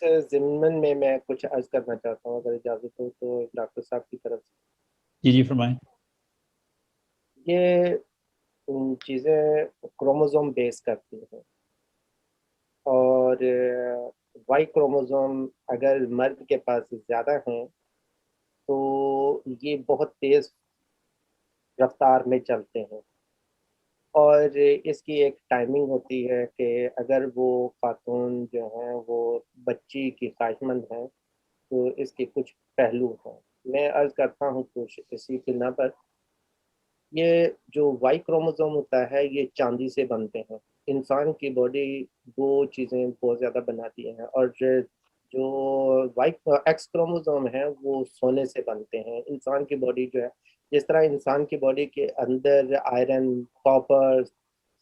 ज़िम्मन में मैं कुछ अर्ज़ करना चाहता हूँ, अगर इजाज़त हो तो डॉक्टर साहब की तरफ से। जी फरमाएं। ये चीज़ें क्रोमोसोम बेस करती हैं और वाई क्रोमोसोम अगर मर्द के पास ज़्यादा हैं, तो ये बहुत तेज़ रफ़्तार में चलते हैं और इसकी एक टाइमिंग होती है कि अगर वो खातून जो हैं, वो बच्ची की ख्वाहिशमंद हैं, तो इसके कुछ पहलू हैं। मैं अर्ज़ करता हूँ कुछ इसी बिना पर। ये जो वाई क्रोमोसोम होता है, ये चांदी से बनते हैं। इंसान की बॉडी 2 चीज़ें बहुत ज़्यादा बनाती हैं और जो वाई एक्स क्रोमोसोम है, वो सोने से बनते हैं। इंसान की बॉडी जो है, जिस तरह इंसान की बॉडी के अंदर आयरन, कॉपर,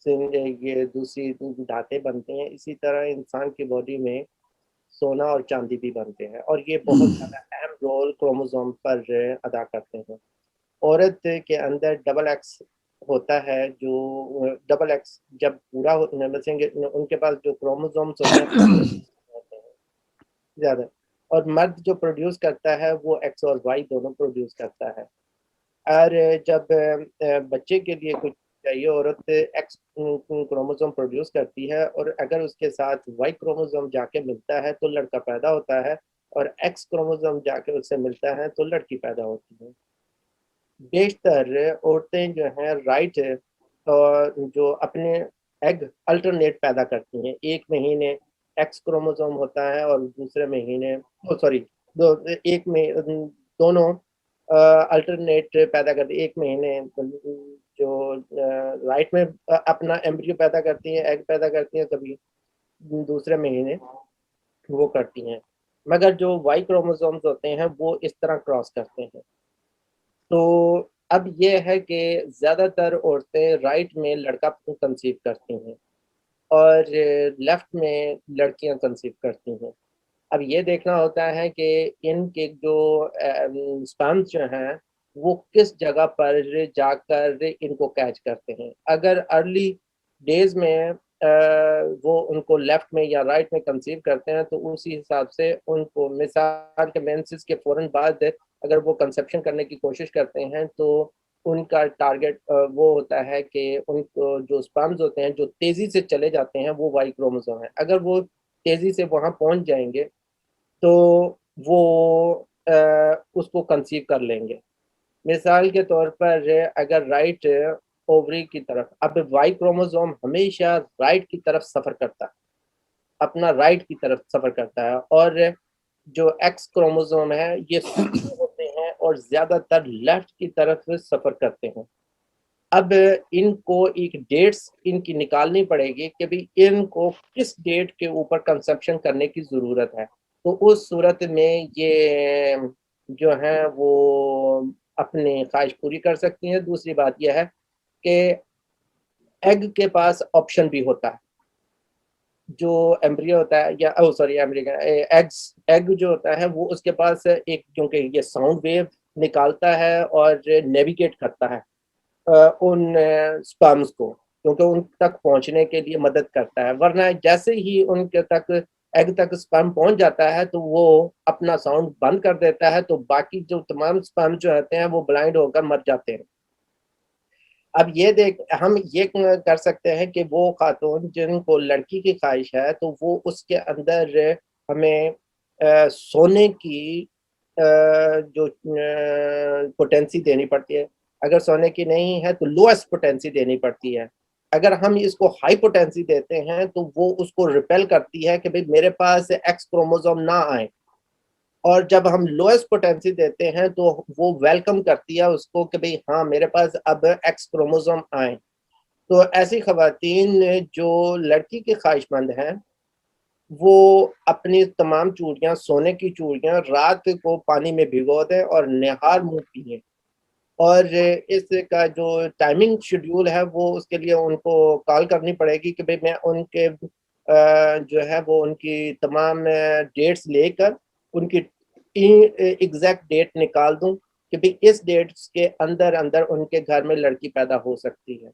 जिंक, ये दूसरी धातें बनती हैं, इसी तरह इंसान की बॉडी में सोना और चांदी भी बनते हैं और ये बहुत ज़्यादा अहम रोल क्रोमोसोम पर अदा करते हैं। औरत के अंदर डबल एक्स होता है, जो डबल एक्स जब पूरा बचेंगे, उनके पास जो क्रोमोसोम्स होते हैं होते हैं ज़्यादा, और मर्द जो प्रोड्यूस करता है वो एक्स और वाई दोनों प्रोड्यूस करता है। और जब बच्चे के लिए कुछ चाहिए, औरत एक्स क्रोमोसोम प्रोड्यूस करती है और अगर उसके साथ वाई क्रोमोसोम जाके मिलता है तो लड़का पैदा होता है, और एक्स क्रोमोसोम जाके उससे मिलता है तो लड़की पैदा होती है। बेशतर औरतें जो हैं राइट और जो अपने एग अल्टरनेट पैदा करती हैं, एक महीने एक्स क्रोमोसोम होता है और दूसरे महीने सॉरी दो एक में दोनों अल्टरनेट पैदा करती है। एक महीने जो राइट में अपना एम्ब्रियो पैदा करती हैं, एग पैदा करती हैं, कभी दूसरे महीने वो करती हैं। मगर जो वाई क्रोमोसोम्स होते हैं वो इस तरह क्रॉस करते हैं। तो अब ये है कि ज़्यादातर औरतें राइट में लड़का कंसीव करती हैं और लेफ्ट में लड़कियां कंसीव करती हैं। अब ये देखना होता है कि इनके जो स्पर्म्स जो हैं, वो किस जगह पर जाकर इनको कैच करते हैं। अगर अर्ली डेज में वो उनको लेफ्ट में या राइट में कंसीव करते हैं, तो उसी हिसाब से उनको मिसाल के मेंसेस के फ़ौरन बाद अगर वो कंसेप्शन करने की कोशिश करते हैं, तो उनका टारगेट वो होता है कि उनको जो स्पर्म्स होते हैं, जो तेज़ी से चले जाते हैं, वो वाई क्रोमोसोम है। अगर वो तेज़ी से वहाँ पहुँच जाएँगे, तो वो उसको कंसीव कर लेंगे। मिसाल के तौर पर अगर राइट ओवरी की तरफ, अब वाई क्रोमोसोम हमेशा राइट की तरफ सफ़र करता है, अपना राइट की तरफ सफ़र करता है, और जो एक्स क्रोमोसोम है, ये स्लो होते हैं और ज़्यादातर लेफ्ट की तरफ सफ़र करते हैं। अब इनको एक डेट्स इनकी निकालनी पड़ेगी कि भाई इनको किस डेट के ऊपर कंसेप्शन करने की ज़रूरत है। तो उस सूरत में ये जो है वो अपनी ख्वाहिश पूरी कर सकती हैं। दूसरी बात यह है कि एग के पास ऑप्शन भी होता है। जो एम्ब्रियो होता है, या सॉरी एम्ब्रियो एग्स एग जो होता है, वो उसके पास एक, क्योंकि ये साउंड वेव निकालता है और नेविगेट करता है उन स्पर्म्स को, क्योंकि उन तक पहुंचने के लिए मदद करता है। वरना जैसे ही उनके तक एग तक स्पर्म पहुंच जाता है, तो वो अपना साउंड बंद कर देता है, तो बाकी जो तमाम स्पर्म जो होते हैं वो ब्लाइंड होकर मर जाते हैं। अब ये देख हम ये कर सकते हैं कि वो खातून जिनको लड़की की ख्वाहिश है, तो वो उसके अंदर हमें सोने की जो पोटेंसी देनी पड़ती है। अगर सोने की नहीं है तो लोएस्ट पोटेंसी देनी पड़ती है। अगर हम इसको हाई पोटेंसी देते हैं, तो वो उसको रिपेल करती है कि भाई मेरे पास एक्स क्रोमोसोम ना आए, और जब हम लोएस्ट पोटेंसी देते हैं, तो वो वेलकम करती है उसको कि भाई हाँ, मेरे पास अब एक्स क्रोमोसोम आए। तो ऐसी खवातीन जो लड़की की ख्वाहिशमंद हैं, वो अपनी तमाम चूड़ियाँ, सोने की चूड़ियाँ रात को पानी में भिगो दें और निहार मुँह पिएँ। और इसका जो टाइमिंग शेड्यूल है, वो उसके लिए उनको कॉल करनी पड़ेगी कि भाई मैं उनके जो है वो उनकी तमाम डेट्स लेकर उनकी एग्जैक्ट डेट निकाल दूं कि भाई इस डेट्स के अंदर अंदर उनके घर में लड़की पैदा हो सकती है।